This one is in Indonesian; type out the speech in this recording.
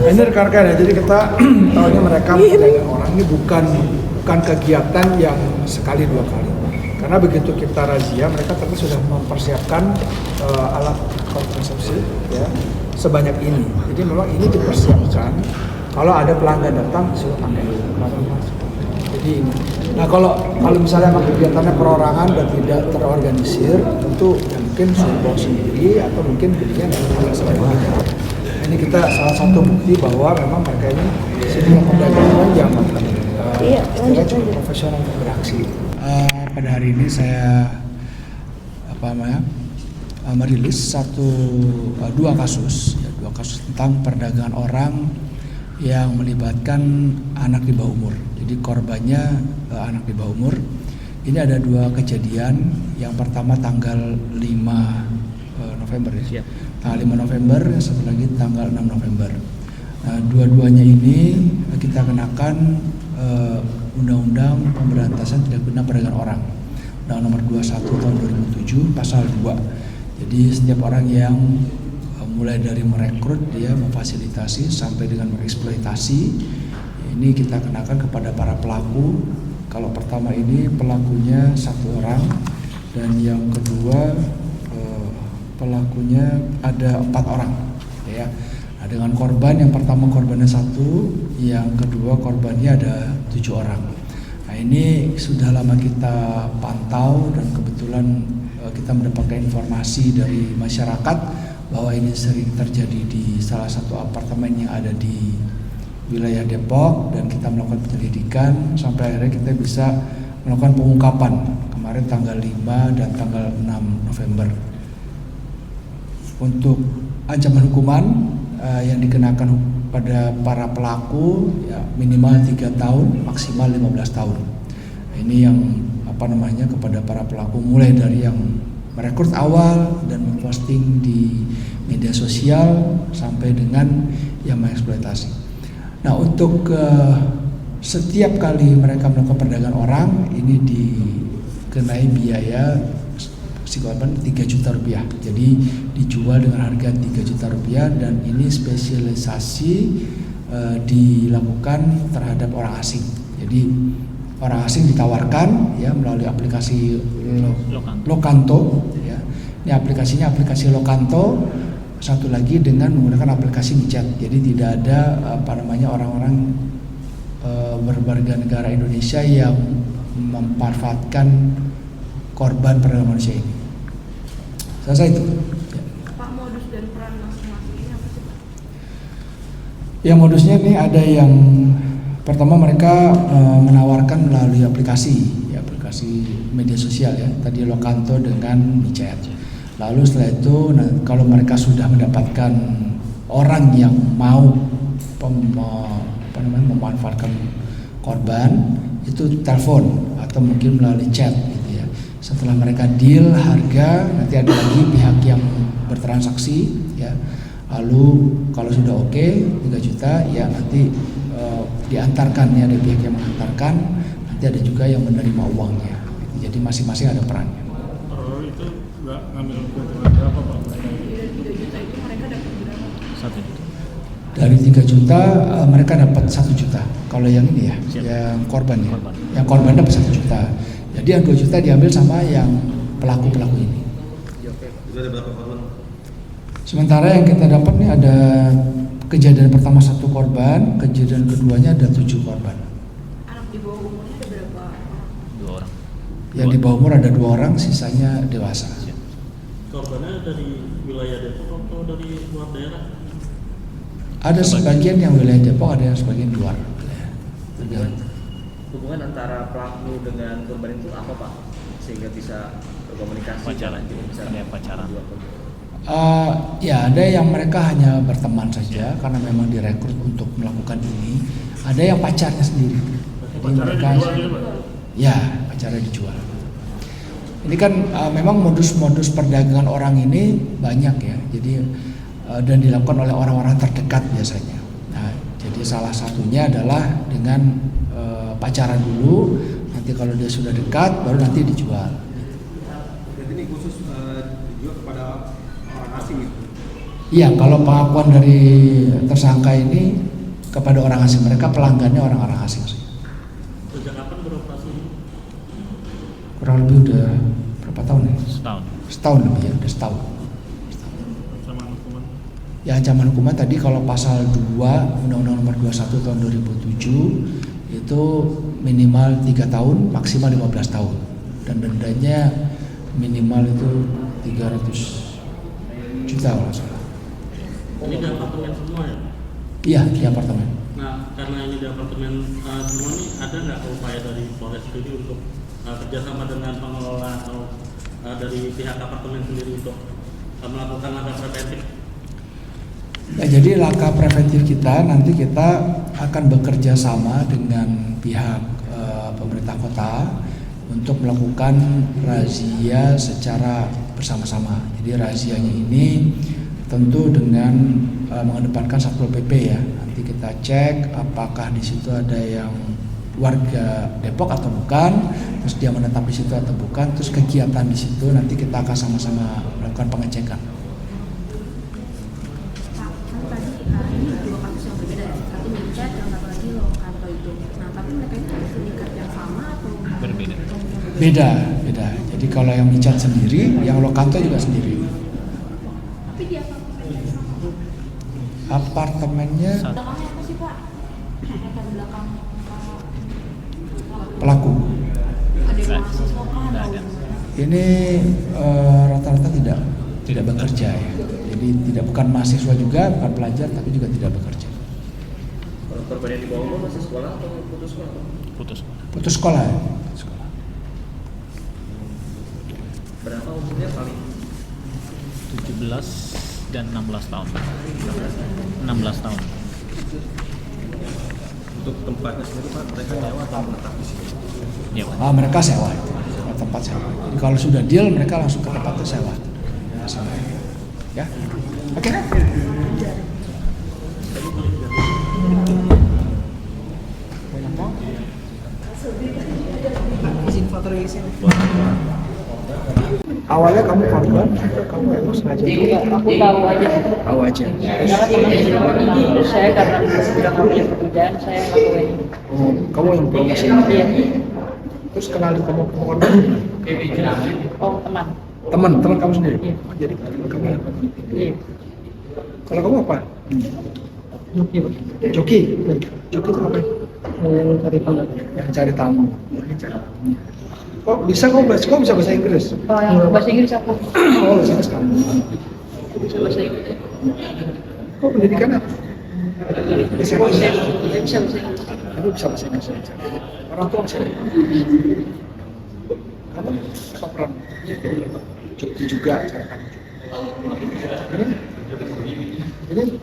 Ini rekan-rekan ya, jadi kita tahunya mereka perdagangan orang ini bukan kegiatan yang sekali dua kali. Karena begitu kita razia, mereka ternyata sudah mempersiapkan alat kontrasepsi ya sebanyak ini. Jadi memang ini dipersiapkan. Kalau ada pelanggan datang sudah pakai. Jadi ini. Nah kalau misalnya memang kegiatannya perorangan dan tidak terorganisir, tentu ya mungkin sudah bawa sendiri atau mungkin belinya tidak sebanyak. Ini kita salah satu bukti bahwa memang mereka ini sini perdagangan yang cukup profesional untuk beraksi. Pada hari ini saya merilis dua kasus tentang perdagangan orang yang melibatkan anak di bawah umur. Jadi korbannya anak di bawah umur. Ini ada dua kejadian. Yang pertama tanggal 5 November ya. Tanggal 5 November, satu lagi tanggal 6 November. Nah, dua-duanya ini kita kenakan Undang-Undang Pemberantasan Tindak Pidana Perdagangan Orang. Undang Nomor 21 tahun 2007 pasal 2. Jadi setiap orang yang mulai dari merekrut, dia memfasilitasi sampai dengan mengeksploitasi, ini kita kenakan kepada para pelaku. Kalau pertama ini pelakunya satu orang dan yang kedua pelakunya ada 4 orang ya. Nah, dengan korban yang pertama korbannya 1, yang kedua korbannya ada 7 orang. Nah ini sudah lama kita pantau dan kebetulan kita mendapatkan informasi dari masyarakat bahwa ini sering terjadi di salah satu apartemen yang ada di wilayah Depok, dan kita melakukan penyelidikan sampai akhirnya kita bisa melakukan pengungkapan kemarin tanggal 5 dan tanggal 6 November. Untuk ancaman hukuman yang dikenakan pada para pelaku ya, minimal 3 tahun, maksimal 15 tahun. Nah, ini yang kepada para pelaku mulai dari yang merekrut awal dan memposting di media sosial sampai dengan yang mengeksploitasi. Nah untuk setiap kali mereka melakukan perdagangan orang ini dikenai biaya si korban 3 juta rupiah. Jadi dijual dengan harga 3 juta rupiah dan ini spesialisasi dilakukan terhadap orang asing. Jadi orang asing ditawarkan ya melalui aplikasi Lokanto ya. Ini aplikasinya aplikasi Lokanto, satu lagi dengan menggunakan aplikasi WeChat. Jadi tidak ada orang-orang berwarga negara Indonesia yang memanfaatkan korban perdagangan manusia ini. Selesai itu. Pak, modus dan peran masing-masing ini apa sih, Pak? Ya modusnya ini ada yang pertama mereka menawarkan melalui aplikasi media sosial ya, tadi Lokanto dengan WeChat. Lalu setelah itu kalau mereka sudah mendapatkan orang yang mau memanfaatkan korban, itu telepon atau mungkin melalui chat gitu ya. Setelah mereka deal harga, nanti ada lagi pihak yang bertransaksi ya. Lalu kalau sudah oke 3 juta ya nanti diantarkan ya, ada pihak yang mengantarkan, nanti ada juga yang menerima uangnya. Jadi masing-masing ada perannya. Itu nggak ngambil keuntungan berapa Pak? Dari 3 juta itu mereka dapat berapa? 1 juta. Dari 3 juta mereka dapat 1 juta. Kalau yang ini ya, yang korban ya, yang korban dapat 1 juta. Jadi yang 2 juta diambil sama yang pelaku ini. Itu ada berapa korban? Sementara yang kita dapat nih ada kejadian pertama 1 korban, kejadian keduanya ada 7 korban. Anak di bawah umurnya ada berapa orang? 2 orang. Yang di bawah umur ada 2 orang, sisanya dewasa. Korbannya dari wilayah Depok atau dari luar daerah? Ada sebagian yang wilayah Depok, ada yang sebagian luar. Hubungan antara pelaku dengan korban itu apa Pak? Sehingga bisa berkomunikasi. Pacaran, bisa ada yang pacaran. Ya ada yang mereka hanya berteman saja karena memang direkrut untuk melakukan ini. Ada yang pacarnya sendiri. Jadi mereka ya pacarnya dijual. Ini kan memang modus-modus perdagangan orang ini banyak ya. Jadi dan dilakukan oleh orang-orang terdekat biasanya. Nah, jadi salah satunya adalah dengan pacaran dulu. Nanti kalau dia sudah dekat, baru nanti dijual. Berarti ini khusus dijual kepada orang asing itu? Iya, kalau pengakuan dari tersangka ini kepada orang asing, mereka pelanggannya orang-orang asing sih. Sejak kapan beroperasi? Kurang lebih udah berapa tahun ya? Setahun. Setahun lebih ya, udah setahun. Ancaman hukuman. Ya ancaman hukuman tadi kalau pasal 2 Undang-Undang Nomor 21 tahun 2007 itu minimal 3 tahun, maksimal 15 tahun. Dan dendanya minimal itu 300 juta kalau nggak salah. Ini di apartemen semua ya? Iya, di apartemen. Nah, karena ini di apartemen semua ini ada nggak upaya dari Polres ini untuk kerjasama dengan pengelola atau dari pihak apartemen sendiri untuk melakukan langkah preventif? Ya, jadi langkah preventif kita nanti kita akan bekerja sama dengan pihak pemerintah kota untuk melakukan razia secara bersama-sama. Jadi razianya ini tentu dengan mengedepankan Satpol PP ya. Nanti kita cek apakah di situ ada yang warga Depok atau bukan, terus dia menetap di situ atau bukan, terus kegiatan di situ nanti kita akan sama-sama melakukan pengecekan. Pak, kan tadi ini dua kasus yang berbeda ya. Satu Micet, yang satu lagi Lokanto itu. Nah, tapi mereka ini ada sindikat yang sama atau Berbeda. Beda. Jadi kalau yang Micat sendiri, yang Lokanto juga sendiri. tapi di apartemen yang sama. Apartemennya Belakangnya apa sih Pak? Latar belakang pelaku. ada yang mahasiswa kan? Nggak ada. Ini rata-rata tidak bekerja ya. Jadi bukan mahasiswa juga, bukan pelajar, tapi juga tidak bekerja. Kalau korban yang di bawah umur masih sekolah atau putus sekolah? Putus. Putus sekolah ya. Sekolah. Berapa umurnya paling? 17 dan 16 tahun. 16 tahun. Untuk tempatnya sendiri Pak, mereka nyewa atau menetap di sini? Ya, Pak. Mereka sewa itu, tempat sewa. Jadi kalau sudah deal, mereka langsung ke tempatnya sewa. Sewa. Ya, oke. Awalnya kamu korban, kamu emang sengaja? Aku tahu aja. Tahu aja. Karena teman ini terus saya karena sudah nggak punya pekerjaan saya lakuin. Oh, kamu yang promosi? Iya. Terus kenalin kamu korban? Oh teman. Teman kamu sendiri? Iya. Oh, jadi kamu yang korban? Iya. Kalau kamu apa? Joki. Joki itu apa? Cari tahu. Yang cari tamu. Kok bisa kok bisa bahasa Inggris? Oh yang bahasa Inggris aku. Oh, bahasa Inggris kamu. Bisa bahasa Inggris. Kok pendidikan apa? Bisa bahasa Inggris. Aku bisa bahasa Inggris. Orang tua bisa. Kamu apa peran? Joki juga cara kamu. Ini.